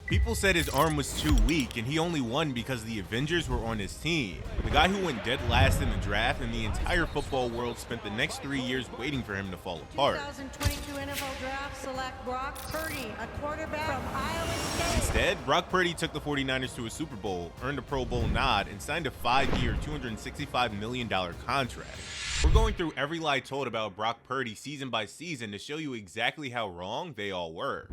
People said his arm was too weak and he only won because the Avengers were on his team. The guy who went dead last in the draft, and the entire football world spent the next 3 years waiting for him to fall apart. 2022 NFL Draft select Brock Purdy, a quarterback from Iowa State. Instead, Brock Purdy took the 49ers to a Super Bowl, earned a Pro Bowl nod, and signed a 5-year, $265 million contract. We're going through every lie told about Brock Purdy season by season to show you exactly how wrong they all were.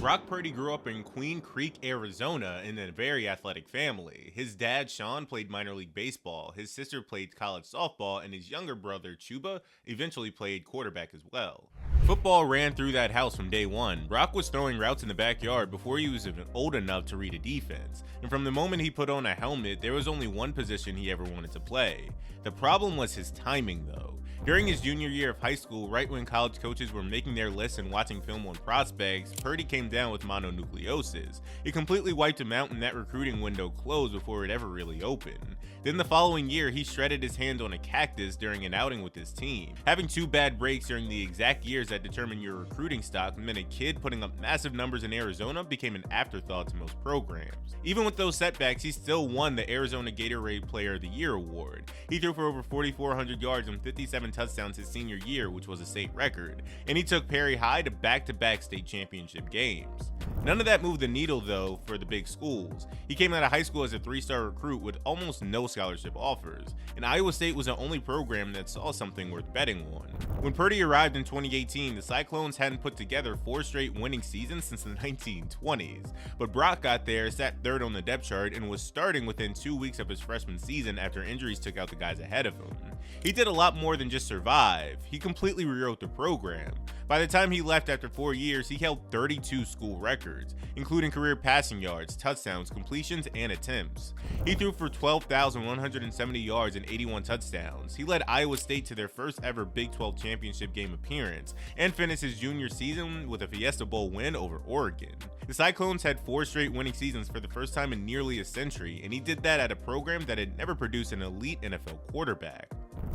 Brock Purdy grew up in Queen Creek, Arizona in a very athletic family. His dad, Sean, played minor league baseball, his sister played college softball, and his younger brother, Chuba, eventually played quarterback as well. Football ran through that house from day one. Brock was throwing routes in the backyard before he was even old enough to read a defense, and from the moment he put on a helmet, there was only one position he ever wanted to play. The problem was his timing though. During his junior year of high school, right when college coaches were making their lists and watching film on prospects, Purdy came down with mononucleosis. It completely wiped him out and that recruiting window closed before it ever really opened. Then the following year, he shredded his hand on a cactus during an outing with his team. Having 2 bad breaks during the exact years that determine your recruiting stock meant a kid putting up massive numbers in Arizona became an afterthought to most programs. Even with those setbacks, he still won the Arizona Gatorade Player of the Year award. He threw for over 4,400 yards and 57 touchdowns his senior year, which was a state record, and he took Perry High to back-to-back state championship games. None of that moved the needle though for the big schools. He came out of high school as a 3-star recruit with almost no scholarship offers, and Iowa State was the only program that saw something worth betting on. When Purdy arrived in 2018, the Cyclones hadn't put together 4 straight winning seasons since the 1920s, but Brock got there, sat 3rd on the depth chart, and was starting within 2 weeks of his freshman season after injuries took out the guys ahead of him. He did a lot more than just survive. He completely rewrote the program. By the time he left after 4 years, he held 32 school records, including career passing yards, touchdowns, completions, and attempts. He threw for 12,170 yards and 81 touchdowns. He led Iowa State to their first ever Big 12 championship game appearance, and finished his junior season with a Fiesta Bowl win over Oregon. The Cyclones had 4 straight winning seasons for the first time in nearly a century, and he did that at a program that had never produced an elite NFL quarterback.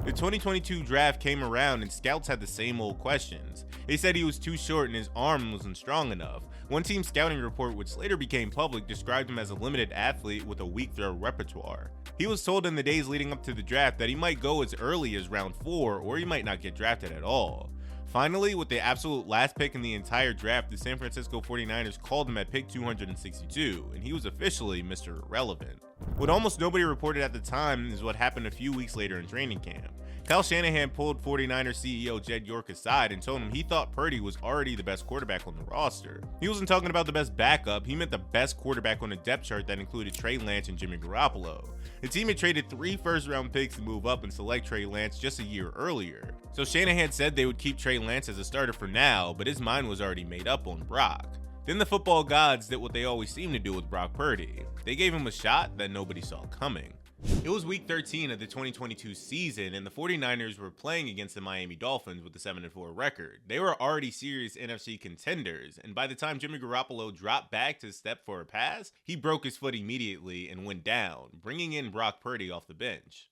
The 2022 draft came around and scouts had the same old questions. They said he was too short and his arm wasn't strong enough. One team scouting report, which later became public, described him as a limited athlete with a weak throw repertoire. He was told in the days leading up to the draft that he might go as early as round 4 or he might not get drafted at all. Finally, with the absolute last pick in the entire draft, the San Francisco 49ers called him at pick 262, and he was officially Mr. Irrelevant. What almost nobody reported at the time is what happened a few weeks later in training camp. Kyle Shanahan pulled 49ers CEO Jed York aside and told him he thought Purdy was already the best quarterback on the roster. He wasn't talking about the best backup, he meant the best quarterback on a depth chart that included Trey Lance and Jimmy Garoppolo. The team had traded 3 first-round picks to move up and select Trey Lance just a year earlier. So Shanahan said they would keep Trey Lance as a starter for now, but his mind was already made up on Brock. Then the football gods did what they always seem to do with Brock Purdy. They gave him a shot that nobody saw coming. It was week 13 of the 2022 season, and the 49ers were playing against the Miami Dolphins with a 7-4 record. They were already serious NFC contenders, and by the time Jimmy Garoppolo dropped back to step for a pass, he broke his foot immediately and went down, bringing in Brock Purdy off the bench.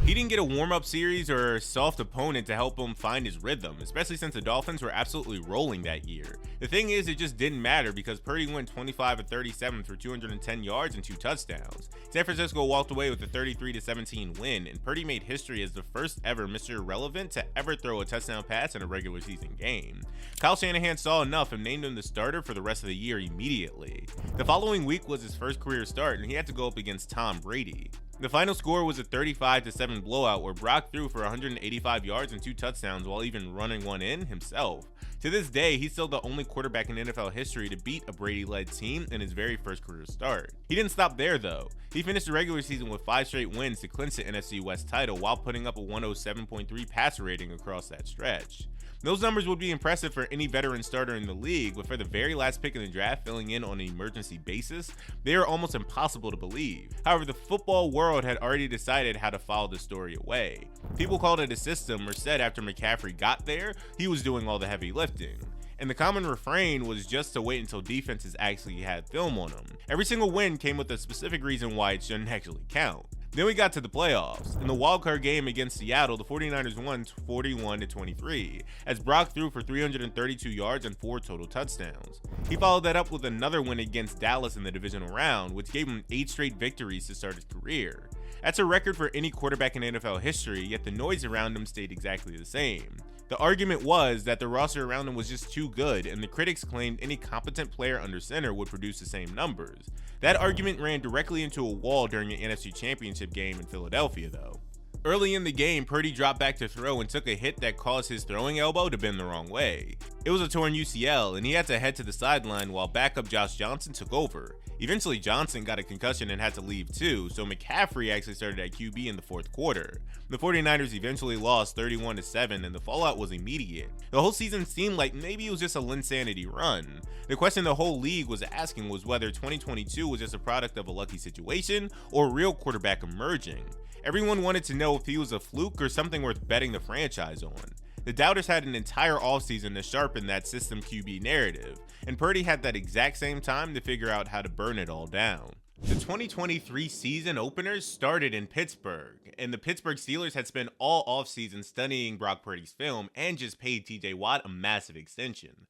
He didn't get a warm-up series or a soft opponent to help him find his rhythm, especially since the Dolphins were absolutely rolling that year. The thing is, it just didn't matter because Purdy went 25 of 37 for 210 yards and 2 touchdowns. San Francisco walked away with a 33-17 win, and Purdy made history as the first ever Mr. Irrelevant to ever throw a touchdown pass in a regular season game. Kyle Shanahan saw enough and named him the starter for the rest of the year immediately. The following week was his first career start, and he had to go up against Tom Brady. The final score was a 35-7 blowout where Brock threw for 185 yards and 2 touchdowns while even running one in himself. To this day, he's still the only quarterback in NFL history to beat a Brady-led team in his very first career start. He didn't stop there though. He finished the regular season with 5 straight wins to clinch the NFC West title while putting up a 107.3 passer rating across that stretch. Those numbers would be impressive for any veteran starter in the league, but for the very last pick in the draft filling in on an emergency basis, they are almost impossible to believe. However, the football world had already decided how to file the story away. People called it a system or said after McCaffrey got there, he was doing all the heavy lifting. And the common refrain was just to wait until defenses actually had film on him. Every single win came with a specific reason why it shouldn't actually count. Then we got to the playoffs. In the wildcard game against Seattle, the 49ers won 41-23, as Brock threw for 332 yards and 4 total touchdowns. He followed that up with another win against Dallas in the divisional round, which gave him 8 straight victories to start his career. That's a record for any quarterback in NFL history, yet the noise around him stayed exactly the same. The argument was that the roster around him was just too good, and the critics claimed any competent player under center would produce the same numbers. That argument ran directly into a wall during the NFC Championship game in Philadelphia, though. Early in the game, Purdy dropped back to throw and took a hit that caused his throwing elbow to bend the wrong way. It was a torn UCL, and he had to head to the sideline while backup Josh Johnson took over. Eventually, Johnson got a concussion and had to leave too, so McCaffrey actually started at QB in the fourth quarter. The 49ers eventually lost 31-7, and the fallout was immediate. The whole season seemed like maybe it was just a Linsanity run. The question the whole league was asking was whether 2022 was just a product of a lucky situation or a real quarterback emerging. Everyone wanted to know if he was a fluke or something worth betting the franchise on. The doubters had an entire offseason to sharpen that system QB narrative, and Purdy had that exact same time to figure out how to burn it all down. The 2023 season openers started in Pittsburgh, and the Pittsburgh Steelers had spent all offseason studying Brock Purdy's film and just paid TJ Watt a massive extension.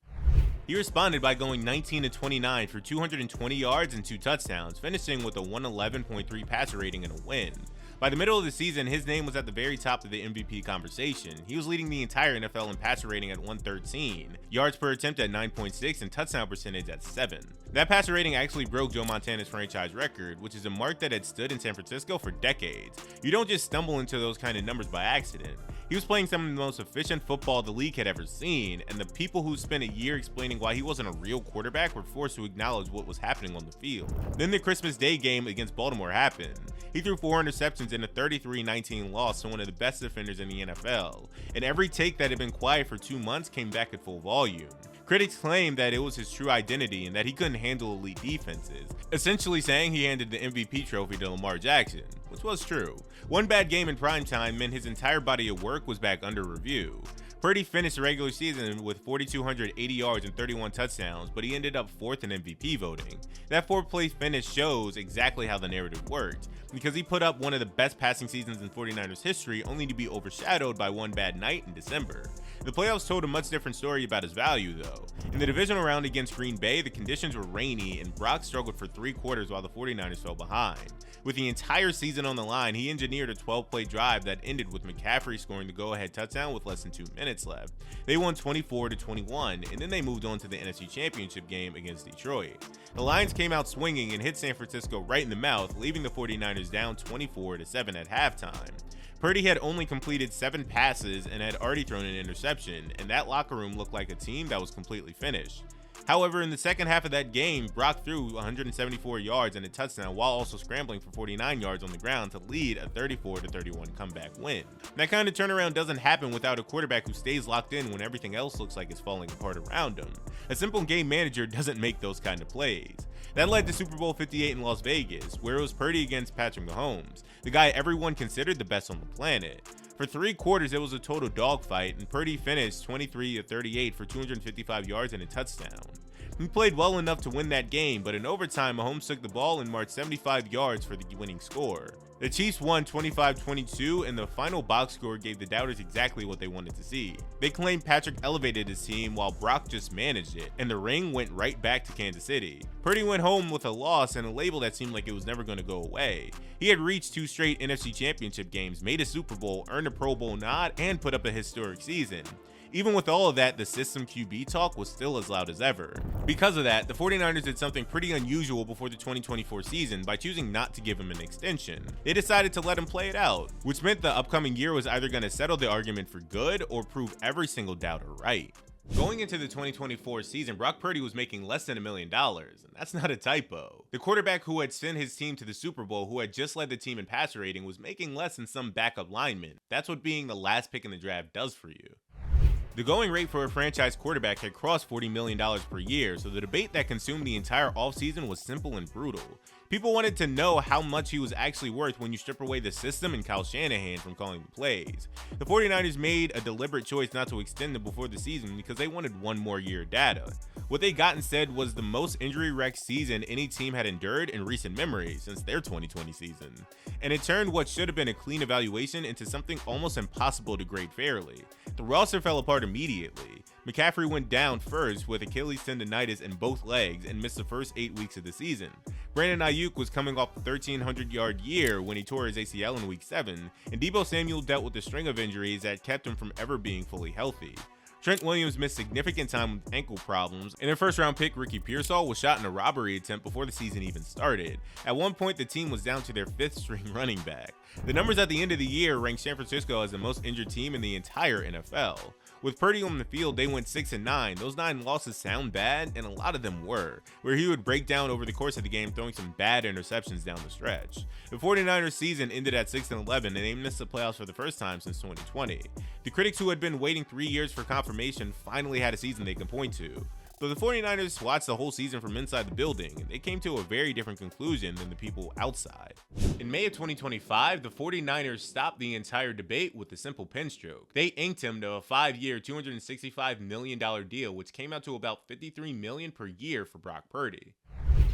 He responded by going 19-29 for 220 yards and 2 touchdowns, finishing with a 111.3 passer rating and a win. By the middle of the season, his name was at the very top of the MVP conversation. He was leading the entire NFL in passer rating at 113, yards per attempt at 9.6, and touchdown percentage at 7. That passer rating actually broke Joe Montana's franchise record, which is a mark that had stood in San Francisco for decades. You don't just stumble into those kind of numbers by accident. He was playing some of the most efficient football the league had ever seen, and the people who spent a year explaining why he wasn't a real quarterback were forced to acknowledge what was happening on the field. Then the Christmas Day game against Baltimore happened. He threw 4 interceptions in a 33-19 loss to one of the best defenders in the NFL, and every take that had been quiet for 2 months came back at full volume. Critics claimed that it was his true identity and that he couldn't handle elite defenses, essentially saying he handed the MVP trophy to Lamar Jackson, which was true. One bad game in primetime meant his entire body of work was back under review. Purdy finished the regular season with 4,280 yards and 31 touchdowns, but he ended up 4th in MVP voting. That 4th place finish shows exactly how the narrative worked, because he put up one of the best passing seasons in 49ers history, only to be overshadowed by one bad night in December. The playoffs told a much different story about his value, though. In the divisional round against Green Bay, the conditions were rainy, and Brock struggled for 3 quarters while the 49ers fell behind. With the entire season on the line, he engineered a 12-play drive that ended with McCaffrey scoring the go-ahead touchdown with less than 2 minutes left. They won 24-21, and then they moved on to the NFC Championship game against Detroit. The Lions came out swinging and hit San Francisco right in the mouth, leaving the 49ers down 24-7 at halftime. Purdy had only completed 7 passes and had already thrown an interception, and that locker room looked like a team that was completely finished. However, in the second half of that game, Brock threw 174 yards and a touchdown while also scrambling for 49 yards on the ground to lead a 34-31 comeback win. That kind of turnaround doesn't happen without a quarterback who stays locked in when everything else looks like it's falling apart around him. A simple game manager doesn't make those kind of plays. That led to Super Bowl 58 in Las Vegas, where it was Purdy against Patrick Mahomes, the guy everyone considered the best on the planet. For 3 quarters, it was a total dogfight, and Purdy finished 23-38 for 255 yards and a touchdown. He played well enough to win that game, but in overtime, Mahomes took the ball and marched 75 yards for the winning score. The Chiefs won 25-22, and the final box score gave the doubters exactly what they wanted to see. They claimed Patrick elevated his team while Brock just managed it, and the ring went right back to Kansas City. Purdy went home with a loss and a label that seemed like it was never going to go away. He had reached 2 straight NFC Championship games, made a Super Bowl, earned a Pro Bowl nod, and put up a historic season. Even with all of that, the system QB talk was still as loud as ever. Because of that, the 49ers did something pretty unusual before the 2024 season by choosing not to give him an extension. They decided to let him play it out, which meant the upcoming year was either going to settle the argument for good or prove every single doubter right. Going into the 2024 season, Brock Purdy was making less than $1 million, and that's not a typo. The quarterback who had sent his team to the Super Bowl, who had just led the team in passer rating, was making less than some backup lineman. That's what being the last pick in the draft does for you. The going rate for a franchise quarterback had crossed $40 million per year, so the debate that consumed the entire offseason was simple and brutal. People wanted to know how much he was actually worth when you strip away the system and Kyle Shanahan from calling the plays. The 49ers made a deliberate choice not to extend him before the season because they wanted one more year of data. What they got instead was the most injury-wrecked season any team had endured in recent memory since their 2020 season. And it turned what should have been a clean evaluation into something almost impossible to grade fairly. The roster fell apart immediately. McCaffrey went down first with Achilles tendonitis in both legs and missed the first 8 weeks of the season. Brandon Ayuk was coming off a 1,300-yard year when he tore his ACL in Week 7, and Deebo Samuel dealt with a string of injuries that kept him from ever being fully healthy. Trent Williams missed significant time with ankle problems, and their first-round pick Ricky Pearsall was shot in a robbery attempt before the season even started. At one point, the team was down to their 5th-string running back. The numbers at the end of the year ranked San Francisco as the most injured team in the entire NFL. With Purdy on the field, they went 6-9. Those 9 losses sound bad, and a lot of them were, where he would break down over the course of the game, throwing some bad interceptions down the stretch. The 49ers season ended at 6-11, and they missed the playoffs for the first time since 2020. The critics who had been waiting 3 years for confirmation finally had a season they can point to. So the 49ers watched the whole season from inside the building, and they came to a very different conclusion than the people outside. In May of 2025, the 49ers stopped the entire debate with a simple pen stroke. They inked him to a 5-year, $265 million deal, which came out to about $53 million per year for Brock Purdy.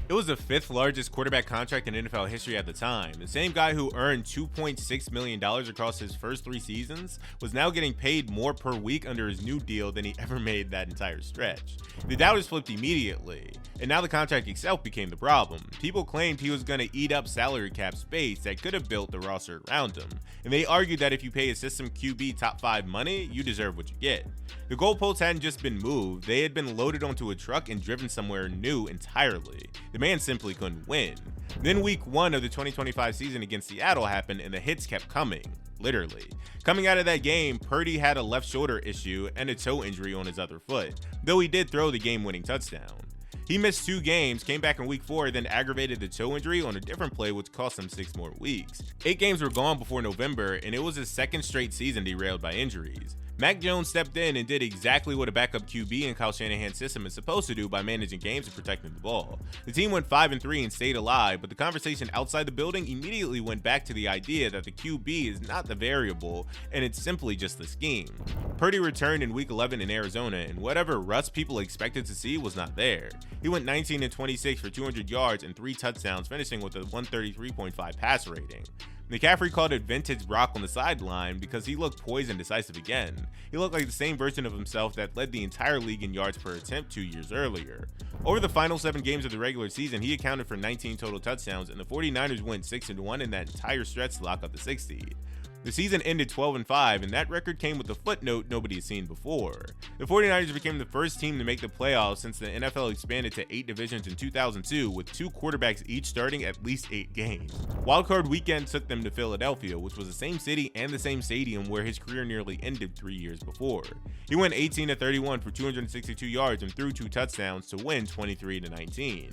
It was the 5th largest quarterback contract in NFL history at the time. The same guy who earned $2.6 million across his first 3 seasons was now getting paid more per week under his new deal than he ever made that entire stretch. The doubters flipped immediately, and now the contract itself became the problem. People claimed he was going to eat up salary cap space that could have built the roster around him, and they argued that if you pay a system QB top 5 money, you deserve what you get. The goalposts hadn't just been moved, they had been loaded onto a truck and driven somewhere new entirely. The man simply couldn't win. Then week 1 of the 2025 season against Seattle happened and the hits kept coming, literally. Coming out of that game, Purdy had a left shoulder issue and a toe injury on his other foot, though he did throw the game-winning touchdown. He missed 2 games, came back in week 4, then aggravated the toe injury on a different play which cost him 6 more weeks. 8 games were gone before November, and it was his 2nd straight season derailed by injuries. Mac Jones stepped in and did exactly what a backup QB in Kyle Shanahan's system is supposed to do by managing games and protecting the ball. The team went 5-3 and stayed alive, but the conversation outside the building immediately went back to the idea that the QB is not the variable and it's simply just the scheme. Purdy returned in week 11 in Arizona, and whatever rust people expected to see was not there. He went 19-26 for 200 yards and 3 touchdowns, finishing with a 133.5 passer rating. McCaffrey called it vintage Brock on the sideline because he looked poised and decisive again. He looked like the same version of himself that led the entire league in yards per attempt 2 years earlier. Over the final 7 games of the regular season, he accounted for 19 total touchdowns, and the 49ers went 6-1 in that entire stretch to lock up the 6th seed. The season ended 12-5, and that record came with a footnote nobody had seen before. The 49ers became the first team to make the playoffs since the NFL expanded to 8 divisions in 2002, with 2 quarterbacks each starting at least 8 games. Wildcard weekend took them to Philadelphia, which was the same city and the same stadium where his career nearly ended 3 years before. He went 18-31 for 262 yards and threw 2 touchdowns to win 23-19.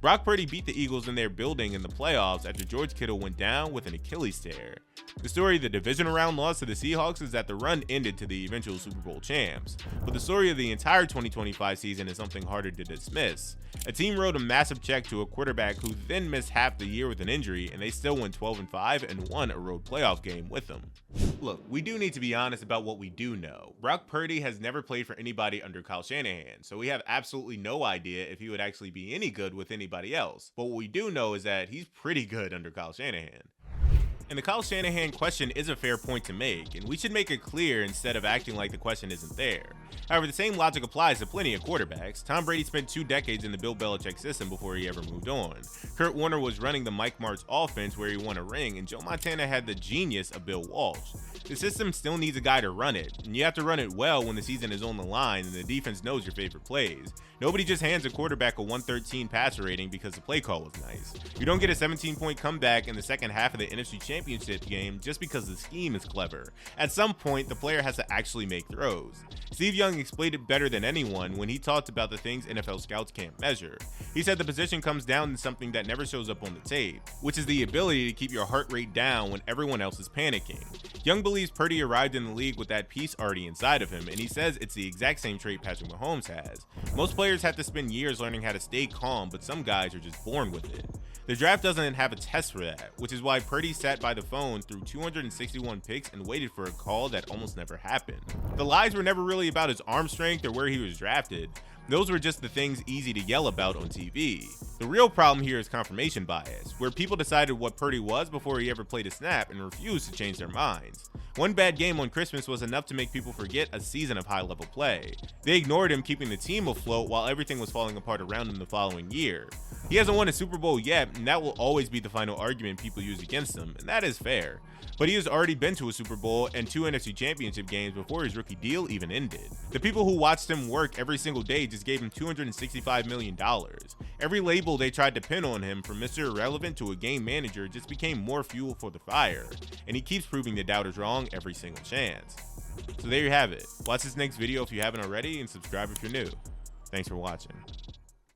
Brock Purdy beat the Eagles in their building in the playoffs after George Kittle went down with an Achilles tear. The story of the divisional round loss to the Seahawks is that the run ended to the eventual Super Bowl champs, but the story of the entire 2025 season is something harder to dismiss. A team wrote a massive check to a quarterback who then missed half the year with an injury, and they still went 12-5 and won a road playoff game with them. Look, we do need to be honest about what we do know. Brock Purdy has never played for anybody under Kyle Shanahan, so we have absolutely no idea if he would actually be any good with anybody else. But what we do know is that he's pretty good under Kyle Shanahan. And the Kyle Shanahan question is a fair point to make, and we should make it clear instead of acting like the question isn't there. However, the same logic applies to plenty of quarterbacks. Tom Brady spent 2 decades in the Bill Belichick system before he ever moved on. Kurt Warner was running the Mike Martz offense where he won a ring, and Joe Montana had the genius of Bill Walsh. The system still needs a guy to run it, and you have to run it well when the season is on the line and the defense knows your favorite plays. Nobody just hands a quarterback a 113 passer rating because the play call was nice. You don't get a 17-point comeback in the second half of the NFC Championship game just because the scheme is clever. At some point, the player has to actually make throws. Steve Young explained it better than anyone when he talked about the things NFL scouts can't measure. He said the position comes down to something that never shows up on the tape, which is the ability to keep your heart rate down when everyone else is panicking. Young believes Purdy arrived in the league with that piece already inside of him, and he says it's the exact same trait Patrick Mahomes has. Most players have to spend years learning how to stay calm, but some guys are just born with it. The draft doesn't have a test for that, which is why Purdy sat by the phone through 261 picks and waited for a call that almost never happened. The lies were never really about his arm strength or where he was drafted. Those were just the things easy to yell about on TV. The real problem here is confirmation bias, where people decided what Purdy was before he ever played a snap and refused to change their minds. One bad game on Christmas was enough to make people forget a season of high-level play. They ignored him keeping the team afloat while everything was falling apart around him the following year. He hasn't won a Super Bowl yet, and that will always be the final argument people use against him, and that is fair. But he has already been to a Super Bowl and 2 NFC Championship games before his rookie deal even ended. The people who watched him work every single day just gave him $265 million. Every label they tried to pin on him, from Mr. Irrelevant to a game manager, just became more fuel for the fire, and he keeps proving the doubters wrong every single chance. So there you have it. Watch this next video if you haven't already, and subscribe if you're new. Thanks for watching.